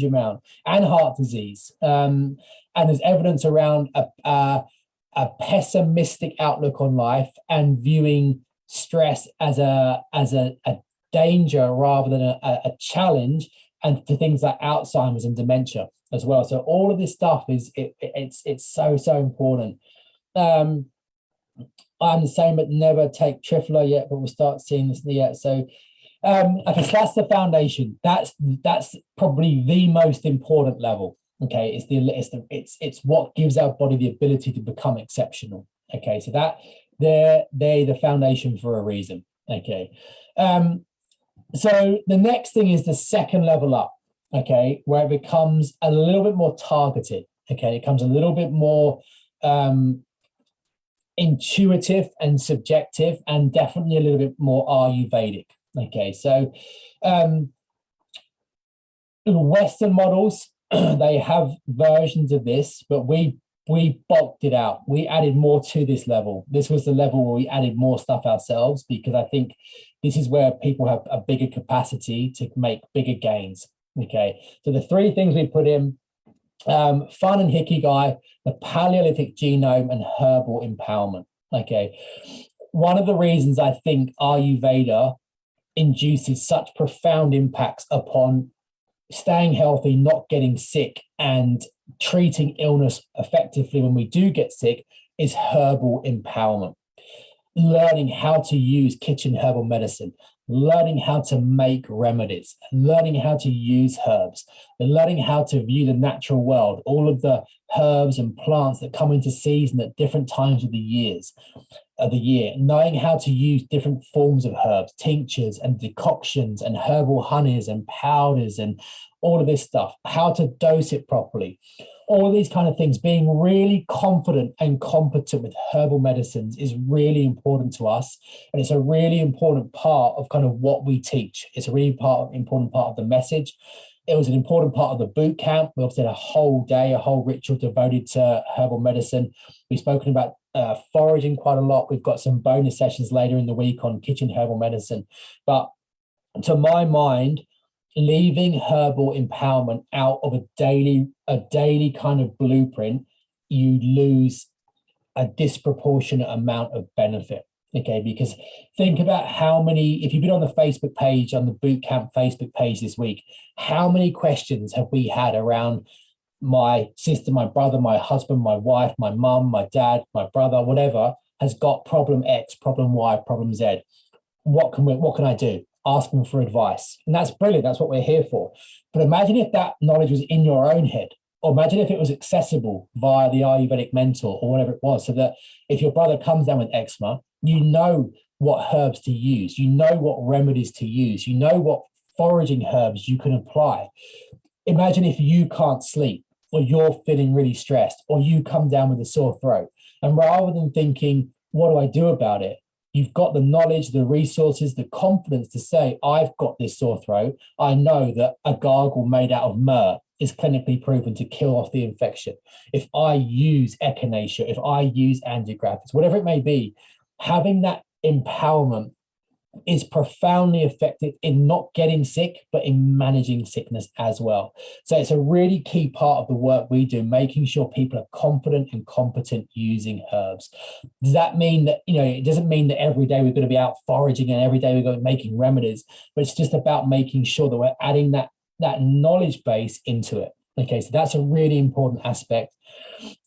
S1: amount, and heart disease. And there's evidence around a pessimistic outlook on life and viewing stress as a danger rather than a challenge, and to things like Alzheimer's and dementia as well. So all of this stuff it's so important. I'm the same, but never take Trifler yet, but we'll start seeing this yet. So, okay, so that's the foundation. That's probably the most important level. Okay, it's what gives our body the ability to become exceptional. Okay, so they're the foundation for a reason. Okay, so the next thing is the second level up. Okay, where it becomes a little bit more targeted. Okay, it becomes a little bit more intuitive and subjective, and definitely a little bit more Ayurvedic. Okay, so the Western models, they have versions of this, but we bulked it out. We added more to this level. This was the level where we added more stuff ourselves, because I think this is where people have a bigger capacity to make bigger gains. Okay, so the 3 things we put in: fun and Hikigai, the Paleolithic Genome, and Herbal Empowerment. Okay, one of the reasons I think Ayurveda induces such profound impacts upon staying healthy, not getting sick, and treating illness effectively when we do get sick is herbal empowerment. Learning how to use kitchen herbal medicine, learning how to make remedies, learning how to use herbs, and learning how to view the natural world, all of the herbs and plants that come into season at different times of the year, knowing how to use different forms of herbs, tinctures and decoctions and herbal honeys and powders and all of this stuff, how to dose it properly. All of these kind of things, being really confident and competent with herbal medicines is really important to us. And it's a really important part of kind of what we teach. It's a really important part of the message. It was an important part of the boot camp. We obviously had a whole day, a whole ritual devoted to herbal medicine. We've spoken about foraging quite a lot. We've got some bonus sessions later in the week on kitchen herbal medicine. But to my mind, leaving herbal empowerment out of a daily kind of blueprint, you lose a disproportionate amount of benefit. Okay, because think about how many, if you've been on the Facebook page, on the bootcamp Facebook page this week, how many questions have we had around my sister, my brother, my husband, my wife, my mum, my dad, my brother, whatever, has got problem X, problem Y, problem Z. What can I do? Ask them for advice. And that's brilliant. That's what we're here for. But imagine if that knowledge was in your own head, or imagine if it was accessible via the Ayurvedic mentor or whatever it was, so that if your brother comes down with eczema, you know what herbs to use, you know what remedies to use, you know what foraging herbs you can apply. Imagine if you can't sleep, or you're feeling really stressed, or you come down with a sore throat. And rather than thinking, what do I do about it? You've got the knowledge, the resources, the confidence to say, I've got this sore throat. I know that a gargle made out of myrrh is clinically proven to kill off the infection. If I use echinacea, if I use angiographics, whatever it may be, having that empowerment is profoundly effective in not getting sick, but in managing sickness as well. So it's a really key part of the work we do, making sure people are confident and competent using herbs. Does that mean that, it doesn't mean that every day we're going to be out foraging and every day we're going to be making remedies, but it's just about making sure that we're adding that knowledge base into it. Okay, so that's a really important aspect.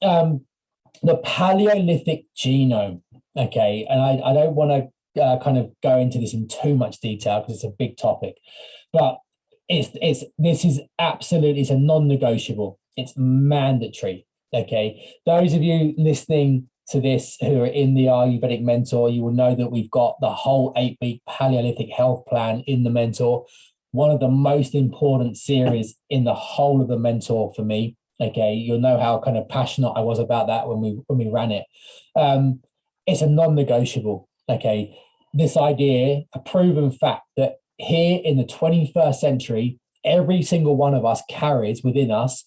S1: The Paleolithic genome. Okay, and I don't want to kind of go into this in too much detail because it's a big topic, but this is absolutely, it's a non-negotiable. It's mandatory. Okay, those of you listening to this who are in the Ayurvedic mentor, you will know that we've got the whole 8-week Paleolithic health plan in the mentor. One of the most important series in the whole of the mentor for me. Okay, you'll know how kind of passionate I was about that when we ran it. It's a non-negotiable. Okay, this idea, a proven fact that here in the 21st century, every single one of us carries within us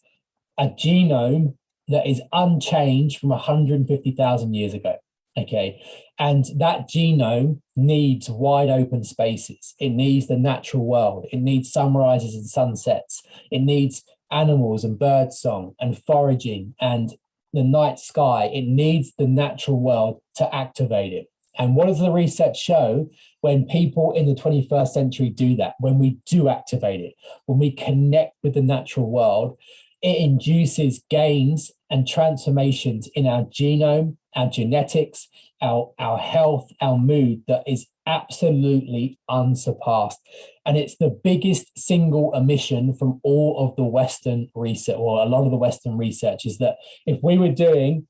S1: a genome that is unchanged from 150,000 years ago. Okay, and that genome needs wide open spaces. It needs the natural world. It needs sunrises and sunsets. It needs animals and bird song and foraging and the night sky. It needs the natural world to activate it. And what does the research show? When people in the 21st century do that, when we do activate it, when we connect with the natural world, it induces gains and transformations in our genome, our genetics, our health, our mood that is absolutely unsurpassed. And it's the biggest single omission from all of the Western research, or a lot of the Western research, is that if we were doing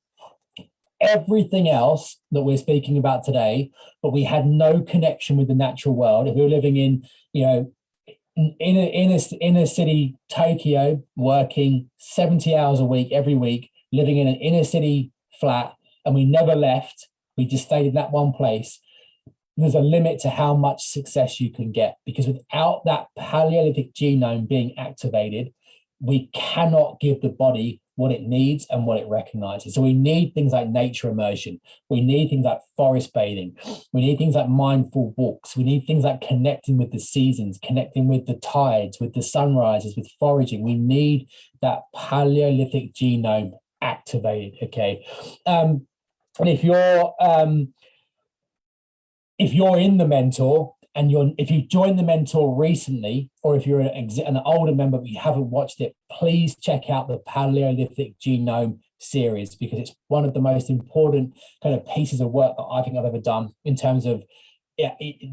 S1: everything else that we're speaking about today, but we had no connection with the natural world, if we were living in, inner city Tokyo, working 70 hours a week, every week, living in an inner city flat, and we never left, we just stayed in that one place, there's a limit to how much success you can get, because without that Paleolithic genome being activated, we cannot give the body what it needs and what it recognizes. So we need things like nature immersion. We need things like forest bathing. We need things like mindful walks. We need things like connecting with the seasons, connecting with the tides, with the sunrises, with foraging. We need that Paleolithic genome activated. Okay. And if you're in the mentor, and if you joined the mentor recently, or if you're an older member but you haven't watched it, please check out the Paleolithic Genome series, because it's one of the most important kind of pieces of work that I think I've ever done in terms of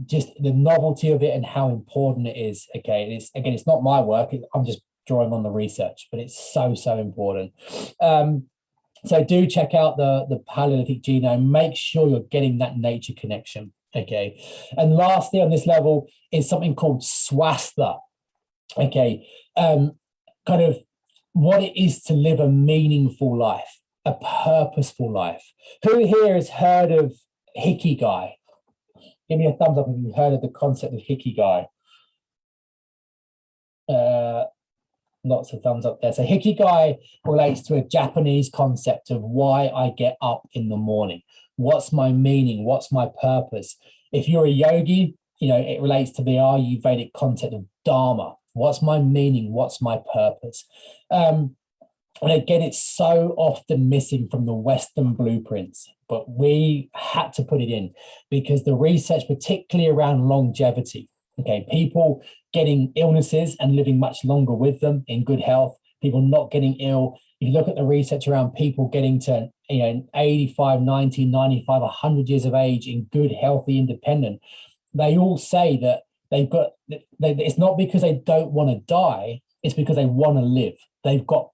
S1: just the novelty of it and how important it is. Okay, it's not my work. I'm just drawing on the research, but it's so important. So do check out the Paleolithic Genome. Make sure you're getting that nature connection. Okay, and lastly on this level is something called swastha. Okay, kind of what it is to live a meaningful life, a purposeful life. Who here has heard of Ikigai? Give me a thumbs up if you've heard of the concept of Ikigai. Lots of thumbs up there. So Ikigai relates to a Japanese concept of why I get up in the morning. What's my meaning? What's my purpose? If you're a yogi, it relates to the Ayurvedic concept of dharma. What's my meaning? What's my purpose? And again, it's so often missing from the Western blueprints, but we had to put it in because the research, particularly around longevity, okay, people getting illnesses and living much longer with them in good health, people not getting ill. If you look at the research around people getting to 85, 90, 95, 100 years of age in good, healthy, independent, they all say that it's not because they don't want to die, it's because they want to live. They've got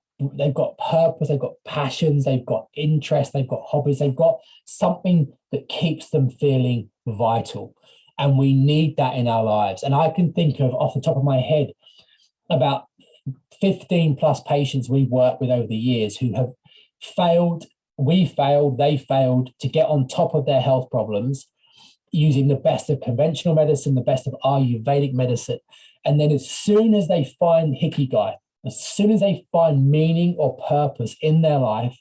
S1: purpose, they've got passions, they've got interests, they've got hobbies, they've got something that keeps them feeling vital. And we need that in our lives. And I can think of, off the top of my head, about 15 plus patients we've worked with over the years who have failed, they failed to get on top of their health problems using the best of conventional medicine, the best of Ayurvedic medicine. And then as soon as they find Hikigai, as soon as they find meaning or purpose in their life,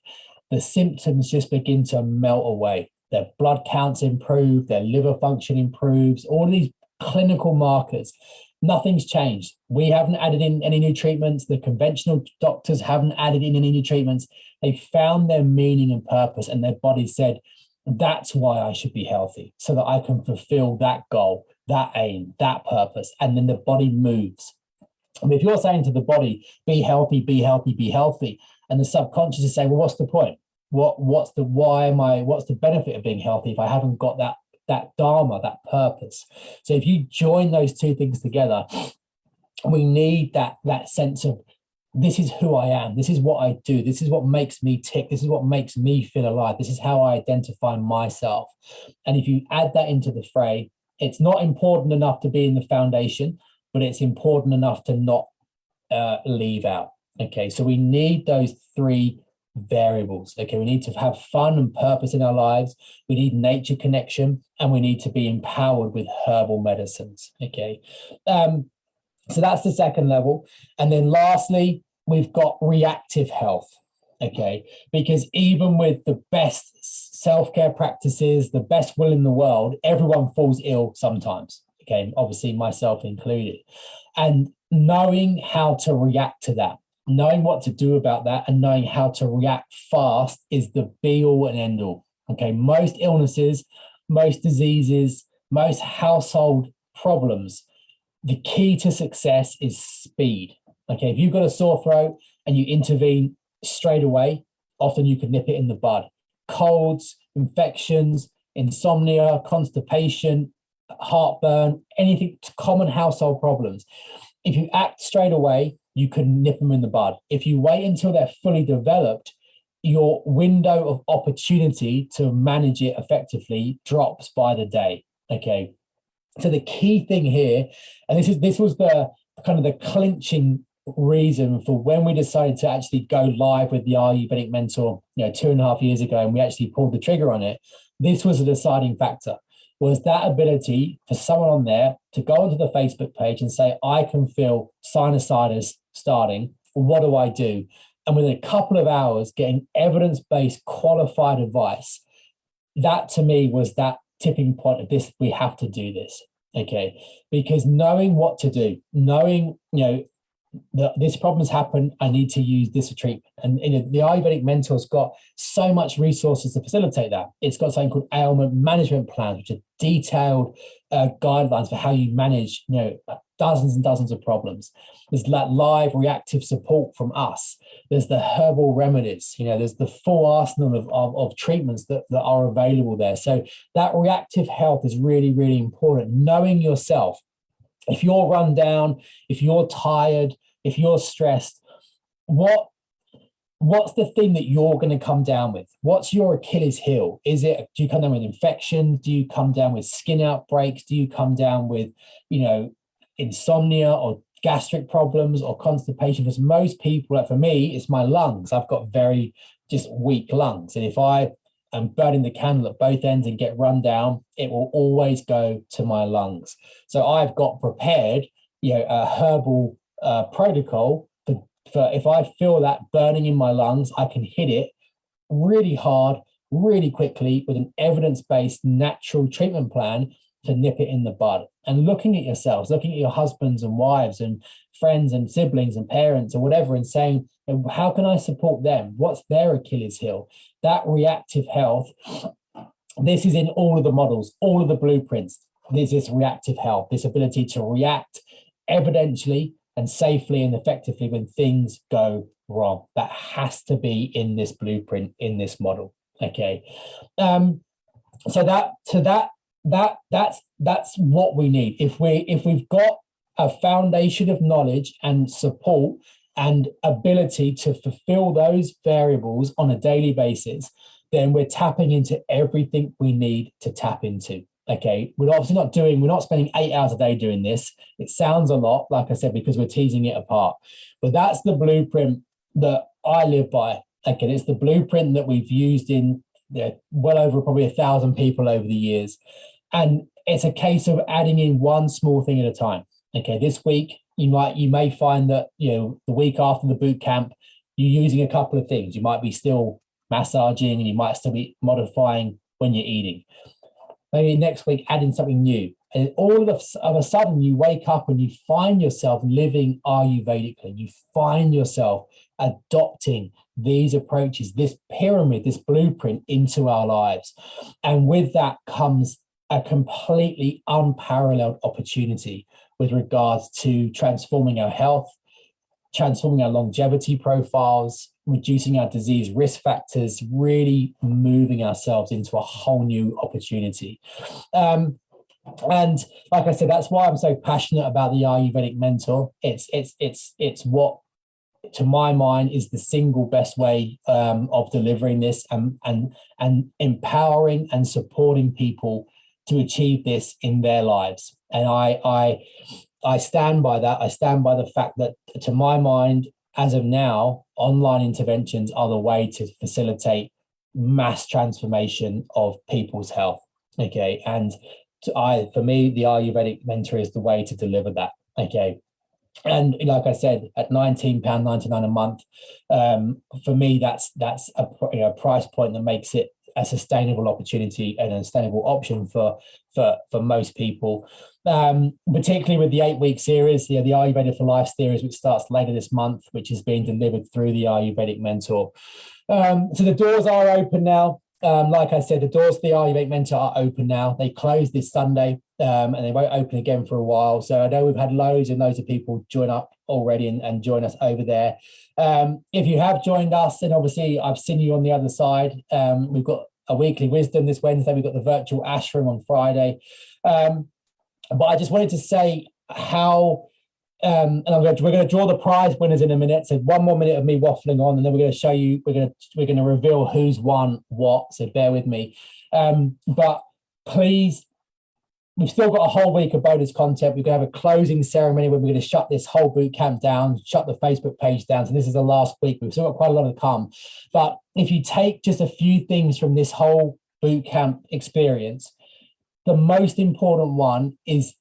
S1: the symptoms just begin to melt away. Their blood counts improve, their liver function improves, all of these clinical markers. Nothing's changed. We haven't added in any new treatments. The conventional doctors haven't added in any new treatments. They found their meaning and purpose, and their body said, that's why I should be healthy, so that I can fulfill that goal, that aim, that purpose. And then the body moves. I mean, if you're saying to the body, be healthy, be healthy, be healthy, and the subconscious is saying, well, what's the point? What's the benefit of being healthy if I haven't got that dharma, that purpose? So if you join those two things together, we need that sense of, this is who I am, this is what I do, this is what makes me tick, this is what makes me feel alive, this is how I identify myself. And if you add that into the fray, it's not important enough to be in the foundation, but it's important enough to not leave out. Okay, so we need those three variables. Okay, we need to have fun and purpose in our lives, we need nature connection, and we need to be empowered with herbal medicines. Okay, so that's the second level. And then lastly, we've got reactive health. Okay, because even with the best self-care practices, the best will in the world, everyone falls ill sometimes. Okay, obviously myself included. And knowing how to react to that, knowing what to do about that, and knowing how to react fast is the be all and end all. Okay, most illnesses, most diseases, most household problems, the key to success is speed. Okay, if you've got a sore throat and you intervene straight away, often you can nip it in the bud. Colds, infections, insomnia, constipation, heartburn, anything, common household problems. If you act straight away, you can nip them in the bud. If you wait until they're fully developed, your window of opportunity to manage it effectively drops by the day. Okay, so the key thing here, and this was the kind of the clinching reason for when we decided to actually go live with the Ayurvedic Mentor, 2.5 years ago, and we actually pulled the trigger on it. This was a deciding factor, was that ability for someone on there to go onto the Facebook page and say, I can feel sinusitis starting. What do I do? And within a couple of hours, getting evidence-based qualified advice, that to me was that tipping point of this, we have to do this. Okay, because knowing what to do, knowing, this problem's happened, I need to use this treatment. And the Ayurvedic Mentor's got so much resources to facilitate that. It's got something called ailment management plans, which are detailed guidelines for how you manage, dozens and dozens of problems. There's that live reactive support from us. There's the herbal remedies, there's the full arsenal of treatments that are available there. So that reactive health is really, really important. Knowing yourself. If you're run down, if you're tired, if you're stressed, what's the thing that you're going to come down with? What's your Achilles heel? Do you come down with infections? Do you come down with skin outbreaks? Do you come down with, insomnia or gastric problems or constipation? Because most people, like for me, it's my lungs. I've got very just weak lungs. And if I am burning the candle at both ends and get run down, it will always go to my lungs. So I've got prepared, a herbal protocol for if I feel that burning in my lungs, I can hit it really hard, really quickly with an evidence-based natural treatment plan to nip it in the bud, and looking at yourselves, looking at your husbands and wives and friends and siblings and parents or whatever, and saying, how can I support them? What's their Achilles heel? That reactive health, this is in all of the models, all of the blueprints. This is reactive health, this ability to react evidentially and safely and effectively when things go wrong. That has to be in this blueprint, in this model. Okay. That's what we need. If we've got a foundation of knowledge and support and ability to fulfill those variables on a daily basis, then we're tapping into everything we need to tap into. Okay, we're not spending 8 hours a day doing this. It sounds a lot, like I said, because we're teasing it apart. But that's the blueprint that I live by. Okay, it's the blueprint that we've used in well over probably 1,000 people over the years. And it's a case of adding in one small thing at a time. Okay, this week, you may find that, the week after the boot camp, you're using a couple of things. You might be still massaging and you might still be modifying when you're eating. Maybe next week, adding something new. And all of a sudden, you wake up and you find yourself living Ayurvedically. You find yourself adopting these approaches, this pyramid, this blueprint into our lives. And with that comes a completely unparalleled opportunity with regards to transforming our health, transforming our longevity profiles, reducing our disease risk factors, really moving ourselves into a whole new opportunity. And like I said, that's why I'm so passionate about the Ayurvedic mentor. It's what, to my mind, is the single best way of delivering this and empowering and supporting people to achieve this in their lives. And I stand by that. I stand by the fact that, to my mind, as of now, online interventions are the way to facilitate mass transformation of people's health. Okay, and for me, the Ayurvedic mentor is the way to deliver that. Okay, and like I said, at £19.99 a month, for me, that's a price point that makes it a sustainable opportunity and a sustainable option for most people, particularly with the 8-week series, the Ayurveda for Life series, which starts later this month, which is being delivered through the Ayurvedic mentor. So the doors are open now. Like I said, the doors to the Ayurvedic mentor are open now. They closed this Sunday, and they won't open again for a while. So I know we've had loads and loads of people join up already and join us over there. If you have joined us, then obviously I've seen you on the other side. We've got a weekly wisdom this Wednesday. We've got the virtual ashram on Friday. But I just wanted to say how, and we're going to draw the prize winners in a minute. So 1 more minute of me waffling on, and then we're going to show you, we're going to reveal who's won what. So bear with me. But please, we've still got a whole week of bonus content. We're going to have a closing ceremony where we're going to shut this whole boot camp down, shut the Facebook page down. So this is the last week. We've still got quite a lot to come. But if you take just a few things from this whole boot camp experience, the most important one is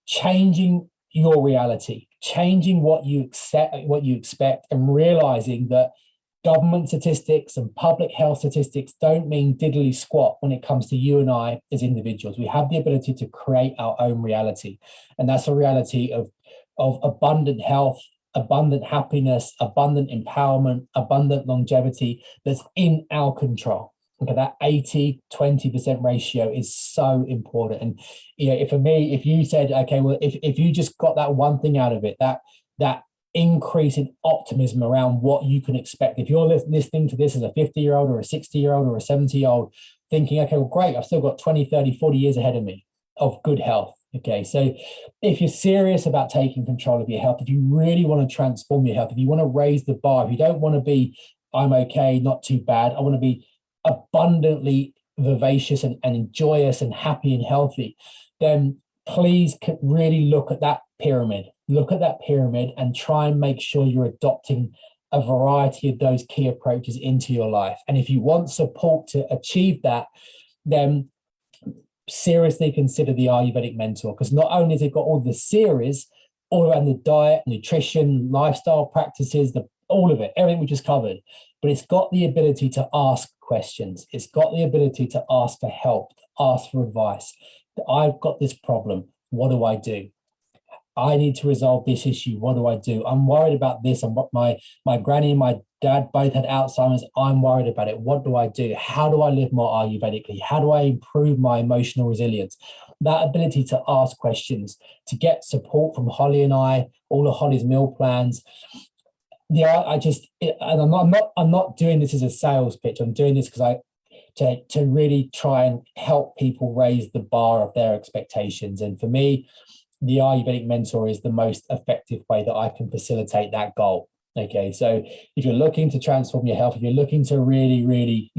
S1: changing your reality, changing what you expect, and realizing that government statistics and public health statistics don't mean diddly squat when it comes to you and I as individuals. We have the ability to create our own reality. And that's a reality of abundant health, abundant happiness, abundant empowerment, abundant longevity that's in our control. Okay, that 80-20% ratio is so important. And for me, if you said, okay, well, if you just got that one thing out of it, that increase in optimism around what you can expect. If you're listening to this as a 50-year-old or a 60-year-old or a 70-year-old, thinking, okay, well, great, I've still got 20, 30, 40 years ahead of me of good health. Okay, so if you're serious about taking control of your health, if you really want to transform your health, if you want to raise the bar, if you don't want to be, I'm okay, not too bad, I want to be abundantly vivacious and joyous and happy and healthy, then please really look at that pyramid. Look at that pyramid and try and make sure you're adopting a variety of those key approaches into your life. And if you want support to achieve that, then seriously consider the Ayurvedic mentor, because not only has it got all the series all around the diet, nutrition, lifestyle practices, all of it, everything we just covered, but it's got the ability to ask questions. It's got the ability to ask for help, ask for advice. I've got this problem. What do I do? I need to resolve this issue. What do I do? I'm worried about this. And what my granny and my dad both had Alzheimer's. I'm worried about it. What do I do? How do I live more Ayurvedically? How do I improve my emotional resilience? That ability to ask questions, to get support from Holly and I, all of Holly's meal plans. Yeah, I'm not doing this as a sales pitch. I'm doing this because to really try and help people raise the bar of their expectations. And for me, the Ayurvedic mentor is the most effective way that I can facilitate that goal. Okay, so if you're looking to transform your health, if you're looking to really, really,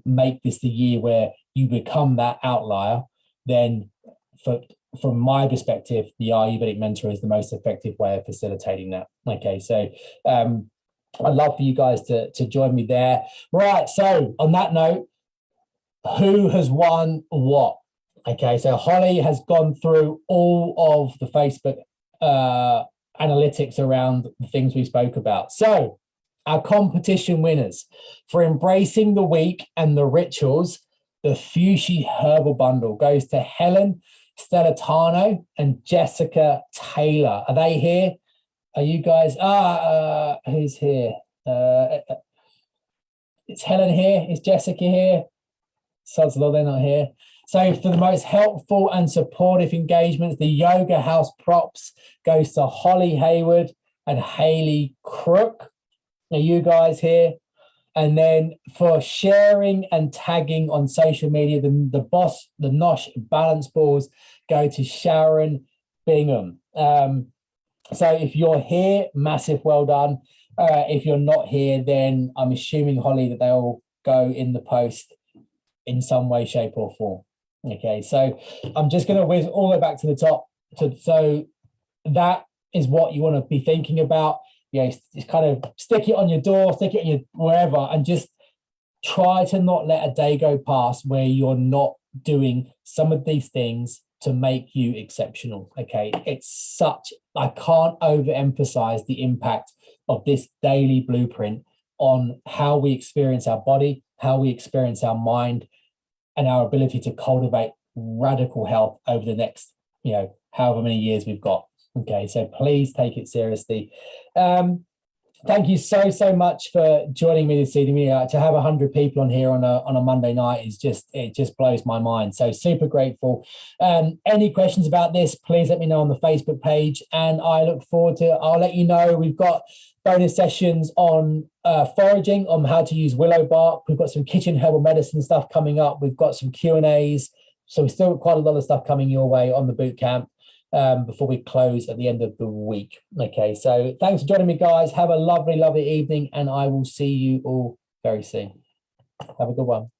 S1: make this the year where you become that outlier, then from my perspective, the Ayurvedic mentor is the most effective way of facilitating that. Okay, so I'd love for you guys to join me there. Right, so on that note, who has won what? Okay, so Holly has gone through all of the Facebook analytics around the things we spoke about. So our competition winners for embracing the week and the rituals, the Fushi Herbal Bundle goes to Helen Stellatano and Jessica Taylor. Are they here? Are you guys? Who's here? It's Helen here. Is Jessica here? Sod's law, they're not here. So for the most helpful and supportive engagements, the Yoga House props goes to Holly Hayward and Haley Crook. Are you guys here? And then for sharing and tagging on social media, the Nosh balance balls go to Sharon Bingham. So if you're here, massive well done. If you're not here, then I'm assuming, Holly, that they'll go in the post in some way, shape, or form. Okay, so I'm just going to whiz all the way back to the top. So that is what you want to be thinking about. Just kind of stick it on your door, stick it on your wherever, and just try to not let a day go past where you're not doing some of these things to make you exceptional. Okay, I can't overemphasize the impact of this daily blueprint on how we experience our body, how we experience our mind, and our ability to cultivate radical health over the next, however many years we've got. Okay, so please take it seriously. Thank you so much for joining me this evening. To have 100 people on here on a Monday night it just blows my mind. So super grateful. Any questions about this, please let me know on the Facebook page, and I look forward to. I'll let you know we've got bonus sessions on foraging, on how to use willow bark. We've got some kitchen herbal medicine stuff coming up. We've got some Q&As. So we've still got quite a lot of stuff coming your way on the boot camp before we close at the end of the week. Okay, so thanks for joining me, guys. Have a lovely, lovely evening, and I will see you all very soon. Have a good one.